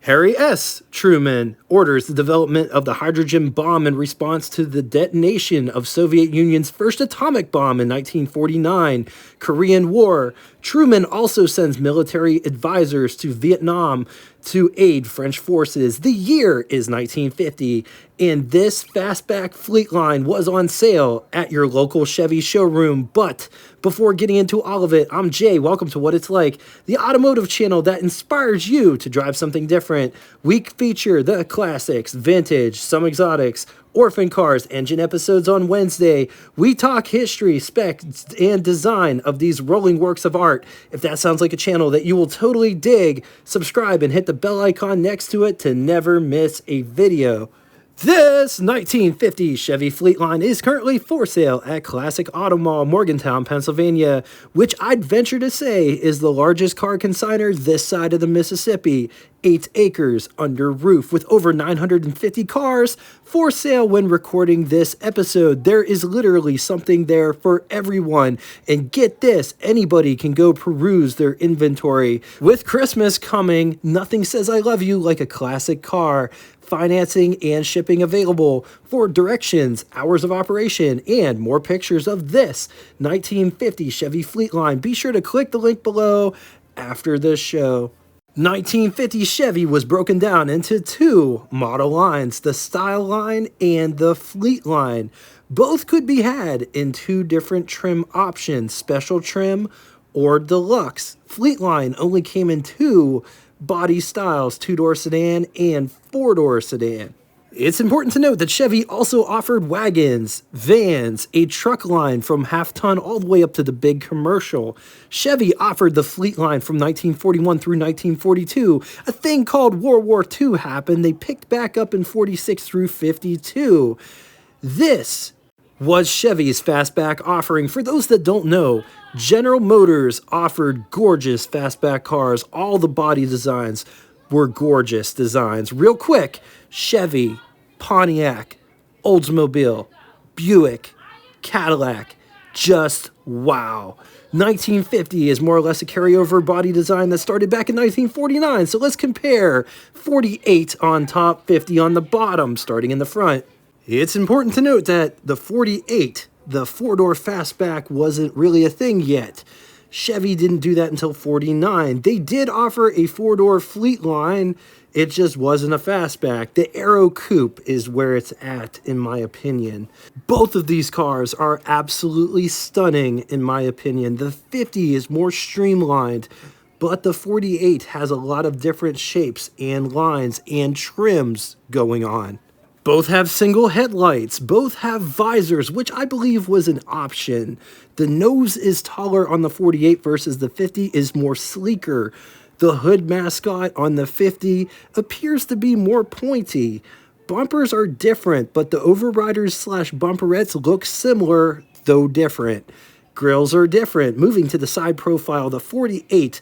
Harry S. Truman orders the development of the hydrogen bomb in response to the detonation of Soviet Union's first atomic bomb in 1949. Korean War. Truman also sends military advisors to Vietnam to aid French forces. The year is 1950, and this fastback fleetline was on sale at your local Chevy showroom. But before getting into all of it, I'm Jay. Welcome to What It's Like, the automotive channel that inspires you to drive something different. We feature the classics, vintage, some exotics, orphan cars, engine episodes on Wednesday. We talk history, specs, and design of these rolling works of art. If that sounds like a channel that you will totally dig, subscribe and hit the bell icon next to it to never miss a video. This 1950 Chevy Fleetline is currently for sale at Classic Auto Mall, Morgantown, Pennsylvania, which I'd venture to say is the largest car consignor this side of the Mississippi. 8 acres under roof with over 950 cars for sale when recording this episode. There is literally something there for everyone. And get this, anybody can go peruse their inventory. With Christmas coming, nothing says I love you like a classic car. Financing and shipping available. For directions, hours of operation, and more pictures of this 1950 Chevy Fleetline, be sure to click the link below after the show. 1950 Chevy was broken down into 2 model lines, the Style line and the Fleet line. Both could be had in 2 different trim options, special trim or deluxe. Fleet line only came in 2 body styles, 2-door sedan and 4-door sedan. It's important to note that Chevy also offered wagons, vans, a truck line from half-ton all the way up to the big commercial. Chevy offered the Fleet line from 1941 through 1942. A thing called World War II happened. They picked back up in 46 through 52. This was Chevy's fastback offering. For those that don't know, General Motors offered gorgeous fastback cars. All the body designs were gorgeous designs. Real quick, Chevy, Pontiac, Oldsmobile, Buick, Cadillac, just wow. 1950 is more or less a carryover body design that started back in 1949. So let's compare 48 on top, 50 on the bottom, starting in the front. It's important to note that the 48, the 4-door fastback, wasn't really a thing yet. Chevy didn't do that until 49. They did offer a 4-door Fleet line. It just wasn't a fastback. The Aero Coupe is where it's at, in my opinion. Both of these cars are absolutely stunning, in my opinion. The 50 is more streamlined, but the 48 has a lot of different shapes and lines and trims going on. Both have single headlights, both have visors, which I believe was an option. The nose is taller on the 48 versus the 50 is more sleeker. The hood mascot on the 50 appears to be more pointy. Bumpers are different, but the overriders / bumperettes look similar, though different. Grills are different. Moving to the side profile, the 48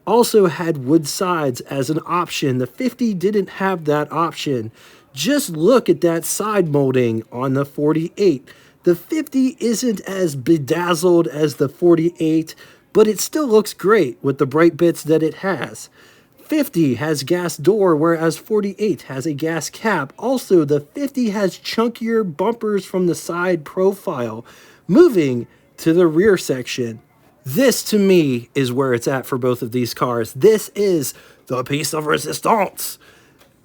also had wood sides as an option. The 50 didn't have that option. Just look at that side molding on the 48. The 50 isn't as bedazzled as the 48, but it still looks great with the bright bits that it has. 50 has gas door, whereas 48 has a gas cap. Also, the 50 has chunkier bumpers from the side profile. Moving to the rear section. This, to me, is where it's at for both of these cars. This is the piece of resistance.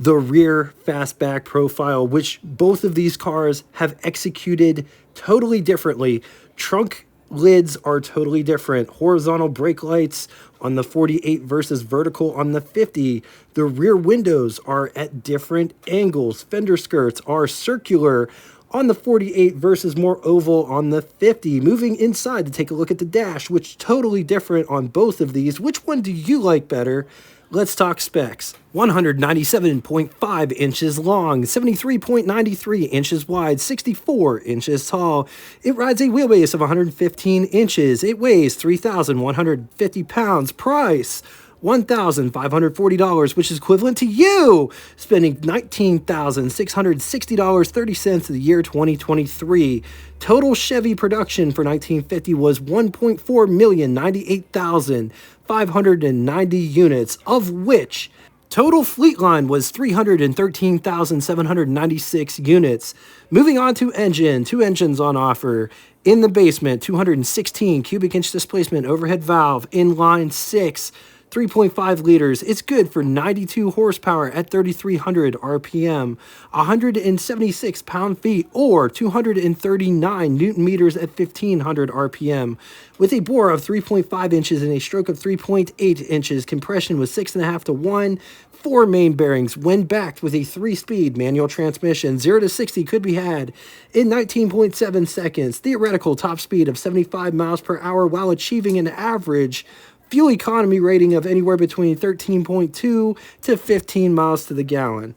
The rear fastback profile, which both of these cars have executed totally differently. Trunk lids are totally different. Horizontal brake lights on the 48 versus vertical on the 50. The rear windows are at different angles. Fender skirts are circular on the 48 versus more oval on the 50. Moving inside to take a look at the dash, which totally different on both of these. Which one do you like better? Let's talk specs. 197.5 inches long, 73.93 inches wide, 64 inches tall. It rides a wheelbase of 115 inches. It weighs 3,150 pounds. Price, $1,540, which is equivalent to you spending $19,660.30 the year 2023. Total Chevy production for 1950 was 1.4,098,590 units, of which Total fleet line was 313,796 units. Moving on to engine, two engines on offer. In the basement, 216 cubic inch displacement overhead valve, inline 6, 3.5 liters. It's good for 92 horsepower at 3,300 RPM, 176 pound-feet or 239 newton meters at 1,500 RPM. With a bore of 3.5 inches and a stroke of 3.8 inches, compression was 6.5 to 1. 4 main bearings when backed with a 3-speed manual transmission. 0 to 60 could be had in 19.7 seconds. Theoretical top speed of 75 miles per hour while achieving an average fuel economy rating of anywhere between 13.2 to 15 miles to the gallon.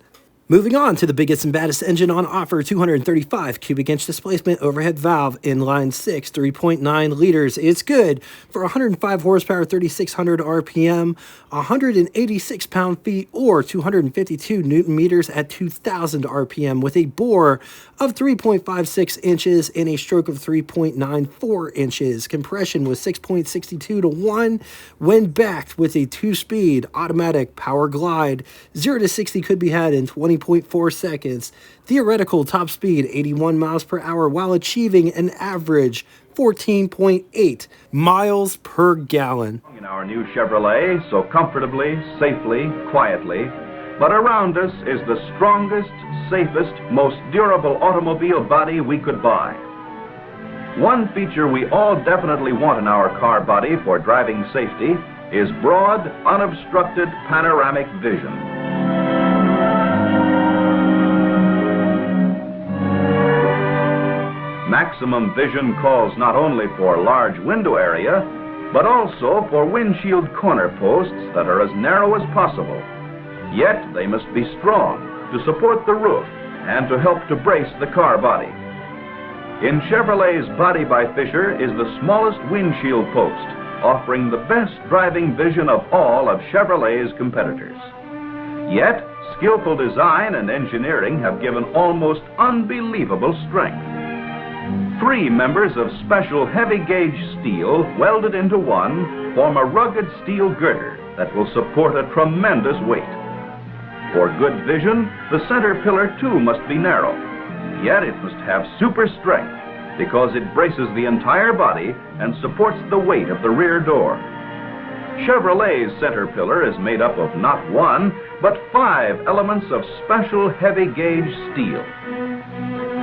Moving on to the biggest and baddest engine on offer, 235 cubic inch displacement overhead valve, inline 6, 3.9 liters. It's good for 105 horsepower, 3,600 RPM, 186 pound-feet or 252 newton meters at 2,000 RPM with a bore of 3.56 inches and a stroke of 3.94 inches. Compression was 6.62 to 1 when backed with a 2-speed automatic power glide. 0 to 60 could be had in 20.4 seconds. Theoretical top speed 81 miles per hour while achieving an average 14.8 miles per gallon. In our new Chevrolet, so comfortably, safely, quietly, but around us is the strongest, safest, most durable automobile body we could buy. One feature we all definitely want in our car body for driving safety is broad, unobstructed panoramic vision. Maximum vision calls not only for large window area, but also for windshield corner posts that are as narrow as possible. Yet they must be strong to support the roof and to help to brace the car body. In Chevrolet's Body by Fisher is the smallest windshield post, offering the best driving vision of all of Chevrolet's competitors. Yet, skillful design and engineering have given almost unbelievable strength. 3 members of special heavy-gauge steel welded into one form a rugged steel girder that will support a tremendous weight. For good vision, the center pillar too must be narrow, yet it must have super strength because it braces the entire body and supports the weight of the rear door. Chevrolet's center pillar is made up of not 1, but 5 elements of special heavy-gauge steel.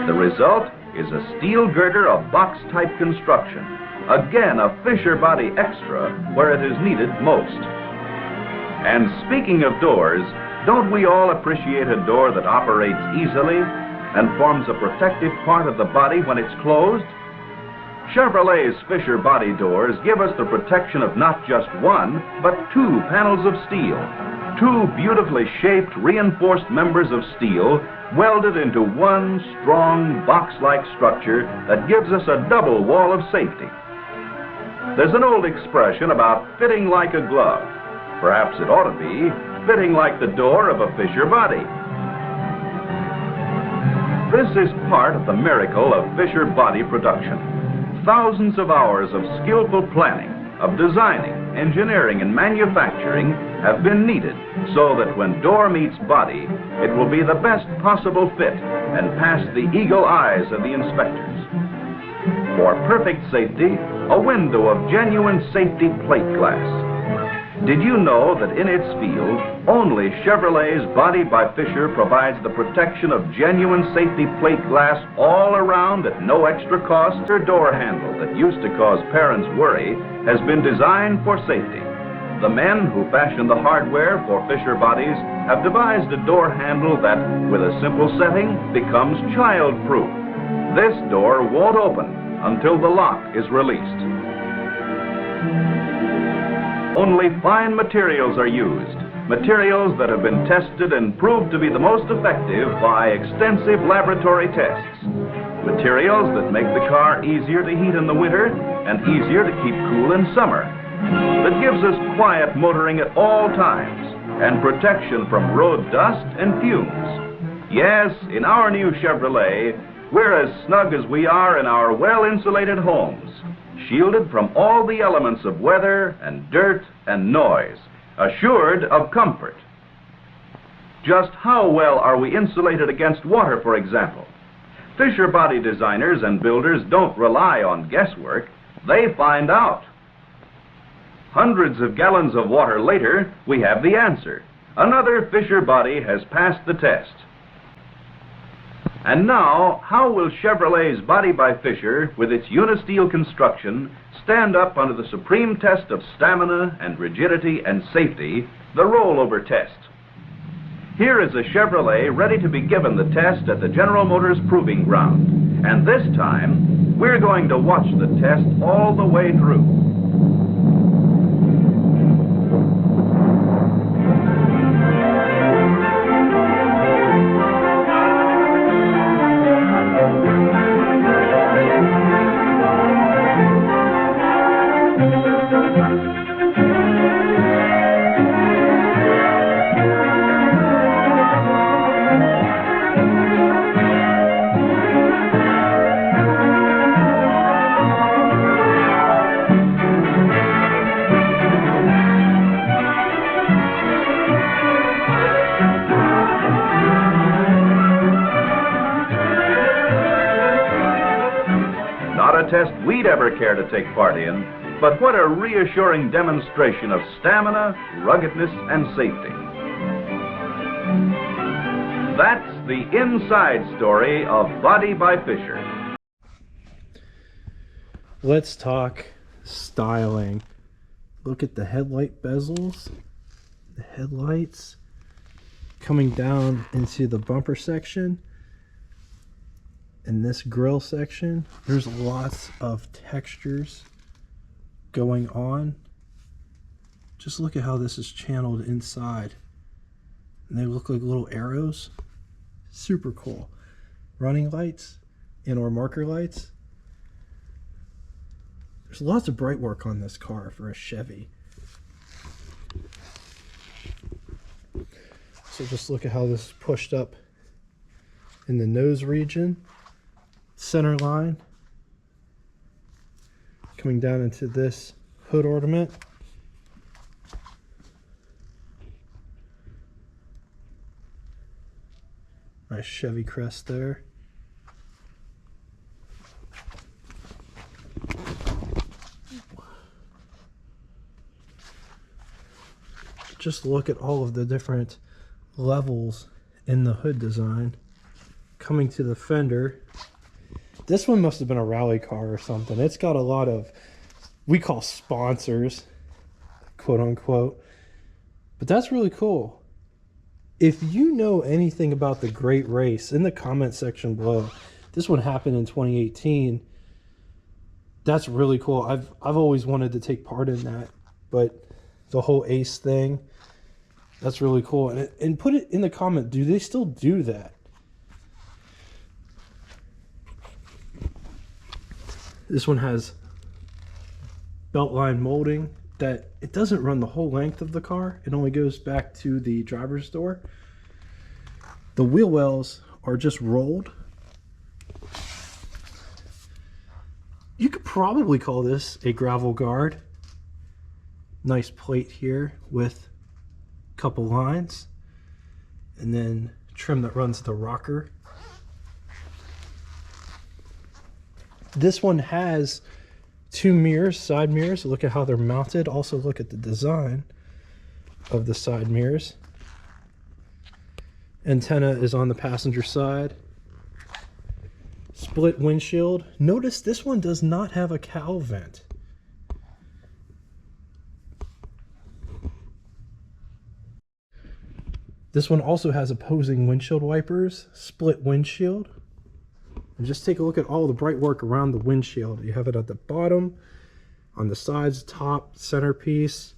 The result is a steel girder of box-type construction, again a Fisher Body extra where it is needed most. And speaking of doors, don't we all appreciate a door that operates easily and forms a protective part of the body when it's closed? Chevrolet's Fisher Body doors give us the protection of not just 1, but 2 panels of steel, 2 beautifully shaped, reinforced members of steel welded into one strong box-like structure that gives us a double wall of safety. There's an old expression about fitting like a glove. Perhaps it ought to be fitting like the door of a Fisher Body. This is part of the miracle of Fisher Body production. Thousands of hours of skillful planning, of designing, engineering, and manufacturing have been needed so that when door meets body, it will be the best possible fit and pass the eagle eyes of the inspectors. For perfect safety, a window of genuine safety plate glass. Did you know that in its field, only Chevrolet's Body by Fisher provides the protection of genuine safety plate glass all around at no extra cost? Their door handle that used to cause parents worry has been designed for safety. The men who fashioned the hardware for Fisher Bodies have devised a door handle that, with a simple setting, becomes child-proof. This door won't open until the lock is released. Only fine materials are used, materials that have been tested and proved to be the most effective by extensive laboratory tests. Materials that make the car easier to heat in the winter and easier to keep cool in summer. That gives us quiet motoring at all times and protection from road dust and fumes. Yes, in our new Chevrolet, we're as snug as we are in our well-insulated homes, shielded from all the elements of weather and dirt and noise, assured of comfort. Just how well are we insulated against water, for example? Fisher body designers and builders don't rely on guesswork. They find out. Hundreds of gallons of water later, we have the answer. Another Fisher body has passed the test. And now, how will Chevrolet's body by Fisher, with its Unisteel construction, stand up under the supreme test of stamina and rigidity and safety, the rollover test? Here is a Chevrolet ready to be given the test at the General Motors Proving Ground. And this time, we're going to watch the test all the way through. Test we'd ever care to take part in, but what a reassuring demonstration of stamina, ruggedness, and safety. That's the inside story of Body by Fisher. Let's talk styling. Look at the headlight bezels, the headlights coming down into the bumper section. In this grille section, there's lots of textures going on. Just look at how this is channeled inside. And they look like little arrows. Super cool. Running lights and or marker lights. There's lots of bright work on this car for a Chevy. So just look at how this is pushed up in the nose region. Center line coming down into this hood ornament. Nice Chevy crest there. Just look at all of the different levels in the hood design. Coming to the fender. This one must have been a rally car or something. It's got a lot of, we call sponsors, quote unquote. But that's really cool. If you know anything about the Great Race, in the comment section below, this one happened in 2018. That's really cool. I've always wanted to take part in that, but the whole Ace thing, that's really cool. And put it in the comment, do they still do that? This one has belt line molding that it doesn't run the whole length of the car. It only goes back to the driver's door. The wheel wells are just rolled. You could probably call this a gravel guard. Nice plate here with a couple lines. And then trim that runs the rocker. This one has two mirrors, side mirrors. Look at how they're mounted. Also look at the design of the side mirrors. Antenna is on the passenger side. Split windshield. Notice this one does not have a cowl vent. This one also has opposing windshield wipers, split windshield. And just take a look at all the bright work around the windshield. You have it at the bottom, on the sides, top, centerpiece.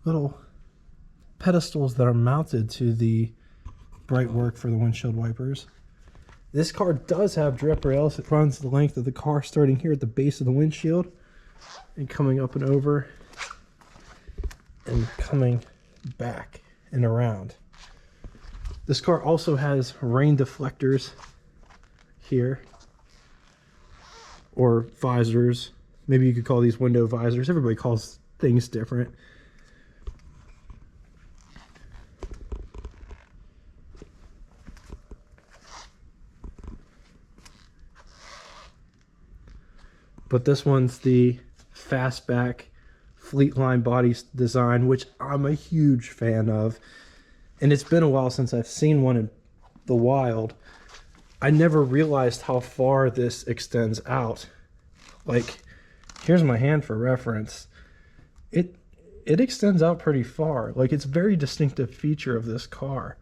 Little pedestals that are mounted to the bright work for the windshield wipers. This car does have drip rails. It runs the length of the car, starting here at the base of the windshield and coming up and over and coming back and around. This car also has rain deflectors here, or visors. Maybe you could call these window visors. Everybody calls things different. But this one's the fastback fleetline body design, which I'm a huge fan of. And it's been a while since I've seen one in the wild. I never realized how far this extends out. Like, here's my hand for reference. It extends out pretty far. Like, it's a very distinctive feature of this car.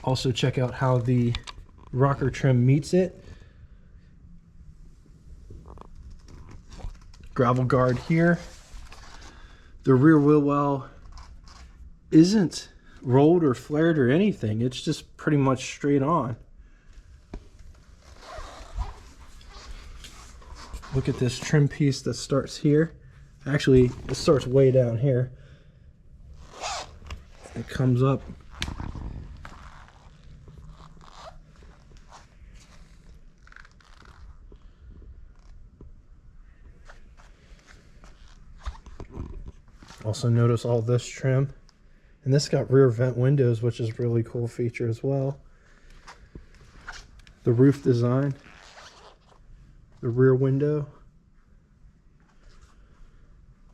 Also, check out how the rocker trim meets it. Gravel guard here. The rear wheel well isn't rolled or flared or anything. It's just pretty much straight on. Look at this trim piece that starts here. Actually, it starts way down here. It comes up. Also notice all this trim. And this got rear vent windows, which is a really cool feature as well. The roof design. The rear window.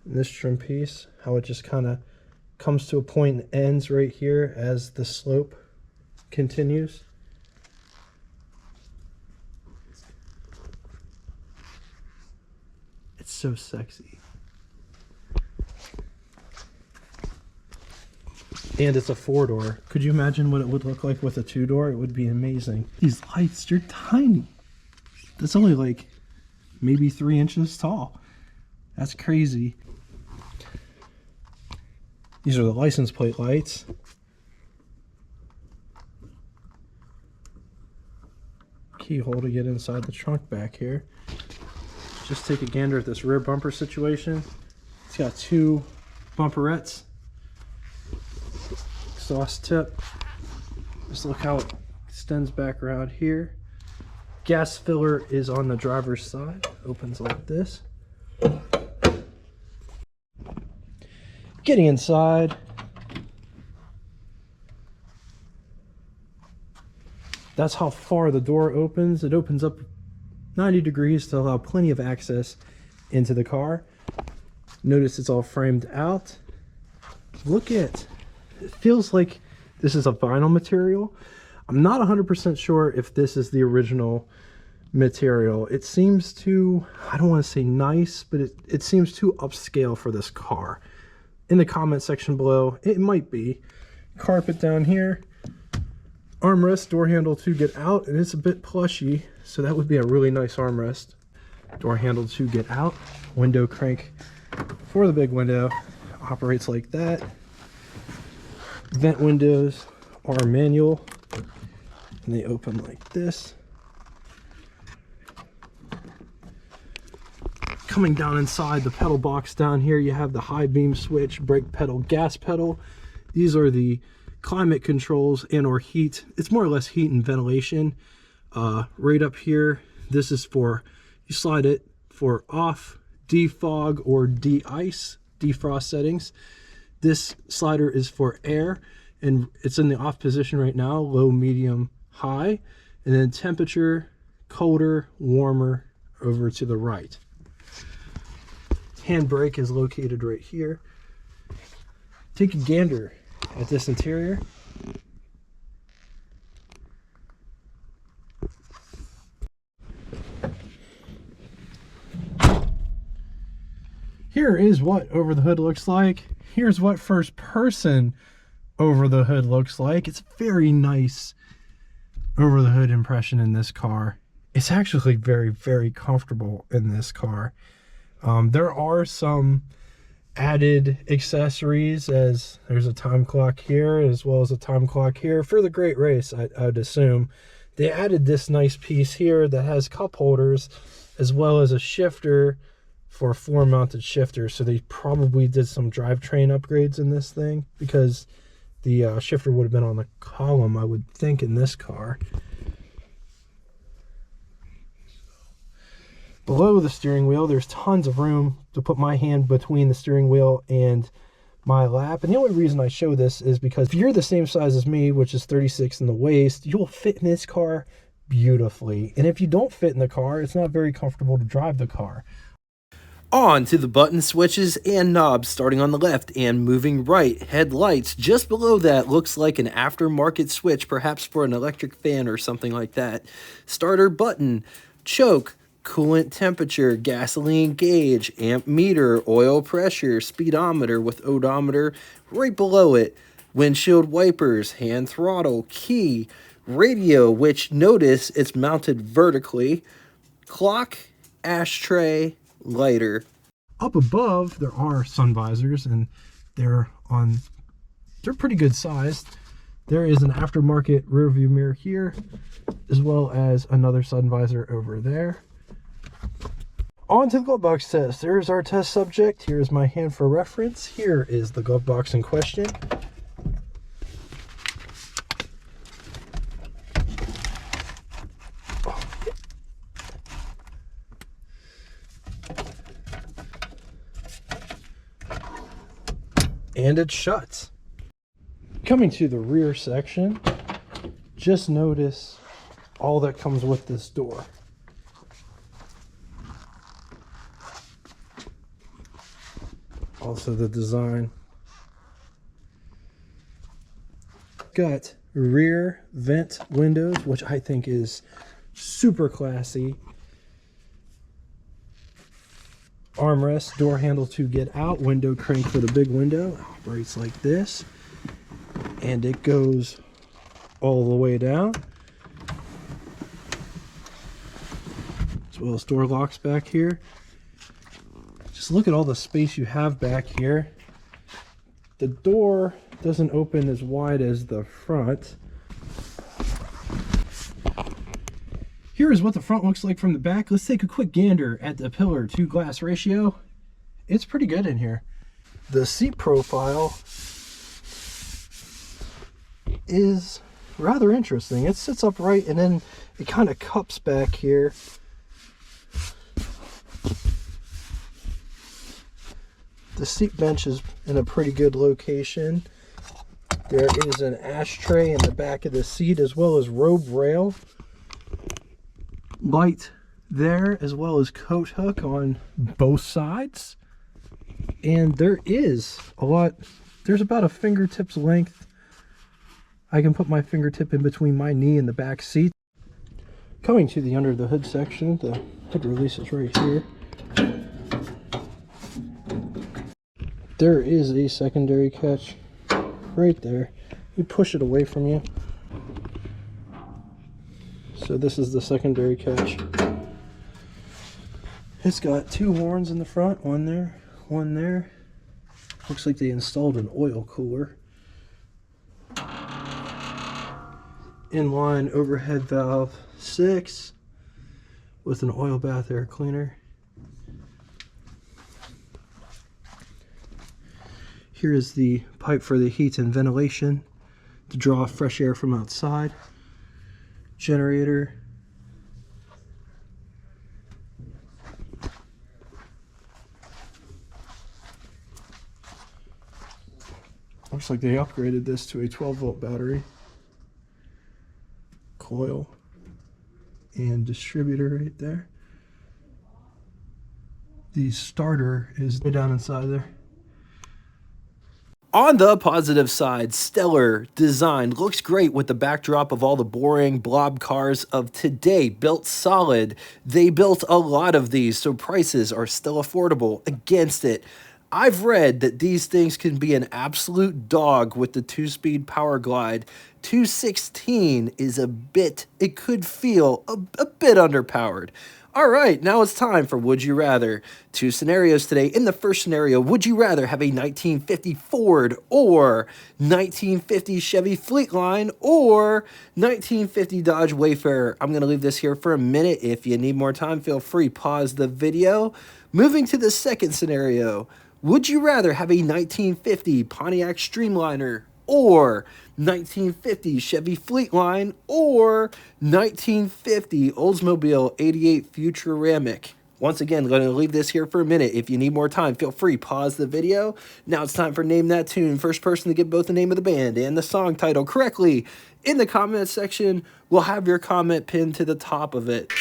And this trim piece, how it just kind of comes to a point and ends right here as the slope continues. It's so sexy. And it's a 4-door. Could you imagine what it would look like with a 2-door? It would be amazing. These lights, they're tiny. That's only like maybe 3 inches tall. That's crazy. These are the license plate lights. Keyhole to get inside the trunk back here. Just take a gander at this rear bumper situation. It's got 2 bumperettes. Exhaust tip. Just look how it extends back around here. Gas filler is on the driver's side. Opens like this. Getting inside. That's how far the door opens. It opens up 90 degrees to allow plenty of access into the car. Notice it's all framed out. Look at it. Feels like this is a vinyl material. I'm not 100% sure if this is the original material. It seems too, I don't want to say nice, but it seems too upscale for this car. In the comment section below, it might be. Carpet down here. Armrest, door handle to get out, and it's a bit plushy, so that would be a really nice armrest. Door handle to get out. Window crank for the big window. Operates like that. Vent windows are manual, and they open like this. Coming down inside the pedal box down here, you have the high beam switch, brake pedal, gas pedal. These are the climate controls and or heat. It's more or less heat and ventilation. Right up here, this is for, you slide it for off, defog, or de-ice, defrost settings. This slider is for air, and it's in the off position right now, low, medium, high, and then temperature, colder, warmer, over to the right. Handbrake is located right here. Take a gander at this interior. Here is what over the hood looks like. Here's what first person over the hood looks like. It's very nice over the hood impression in this car. It's actually very, very comfortable in this car. There are some added accessories, as there's a time clock here as well as a time clock here for the Great Race. I'd assume they added this nice piece here that has cup holders as well as a shifter for a floor mounted shifter. So they probably did some drivetrain upgrades in this thing, because the shifter would have been on the column, I would think, in this car. Below the steering wheel, there's tons of room to put my hand between the steering wheel and my lap. And the only reason I show this is because if you're the same size as me, which is 36 in the waist, you'll fit in this car beautifully. And if you don't fit in the car, it's not very comfortable to drive the car. On to the button switches and knobs, starting on the left and moving right. Headlights just below that looks like an aftermarket switch, perhaps for an electric fan or something like that. Starter button, choke, coolant temperature, gasoline gauge, amp meter, oil pressure, speedometer with odometer right below it. Windshield wipers, hand throttle, key, radio, which notice it's mounted vertically, clock, ashtray, lighter. Up above, there are sun visors, and they're pretty good sized. There is an aftermarket rear view mirror here, as well as another sun visor over there. On to the glove box test. There's our test subject. Here's my hand for reference. Here is the glove box in question. And it shuts. Coming to the rear section, just notice all that comes with this door. Also the design. Got rear vent windows, which I think is super classy. Armrest, door handle to get out, window crank for the big window. It operates like this, and it goes all the way down, as well as door locks back here. Just look at all the space you have back here. The door doesn't open as wide as the front. Here is what the front looks like from the back. Let's take a quick gander at the pillar to glass ratio. It's pretty good in here. The seat profile is rather interesting. It sits upright and then it kind of cups back here. The seat bench is in a pretty good location. There is an ashtray in the back of the seat, as well as robe rail. Light there, as well as coat hook on both sides. And there is a lot, there's about a fingertip's length. I can put my fingertip in between my knee and the back seat. Coming to the under the hood section, the hood release is right here. There is a secondary catch right there. You push it away from you. So this is the secondary catch. It's got two horns in the front, one there, one there. Looks like they installed an oil cooler. Inline overhead valve 6 with an oil bath air cleaner. Here is the pipe for the heat and ventilation to draw fresh air from outside. Generator. Looks like they upgraded this to a 12-volt battery. Coil and distributor right there. The starter is down inside there. On the positive side, stellar design. Looks great with the backdrop of all the boring blob cars of today. Built solid. They built a lot of these, so prices are still affordable against it. I've read that these things can be an absolute dog with the 2-speed Power Glide. 216 is it could feel a bit underpowered. All right, now it's time for Would You Rather. 2 scenarios today. In the first scenario, would you rather have a 1950 Ford or 1950 Chevy Fleetline or 1950 Dodge Wayfarer? I'm going to leave this here for a minute. If you need more time, feel free, pause the video. Moving to the second scenario, would you rather have a 1950 Pontiac Streamliner or 1950 Chevy Fleetline or 1950 Oldsmobile 88 Futuramic? Once again, going to leave this here for a minute. If you need more time, feel free, pause the video. Now it's time for Name That Tune. First person to get both the name of the band and the song title correctly in the comment section will have your comment pinned to the top of it.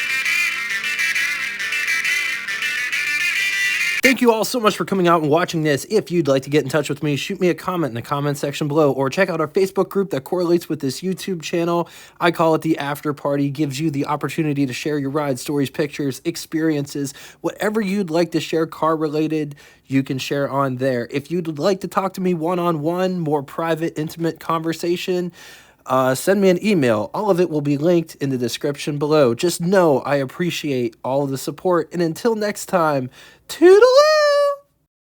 Thank you all so much for coming out and watching this. If you'd like to get in touch with me, shoot me a comment in the comment section below, or check out our Facebook group that correlates with this YouTube channel. I call it the After Party. Gives you the opportunity to share your ride stories, pictures, experiences, whatever you'd like to share car related, you can share on there. If you'd like to talk to me one-on-one, more private, intimate conversation, send me an email. All of it will be linked in the description below. Just know I appreciate all of the support. And until next time, toodaloo!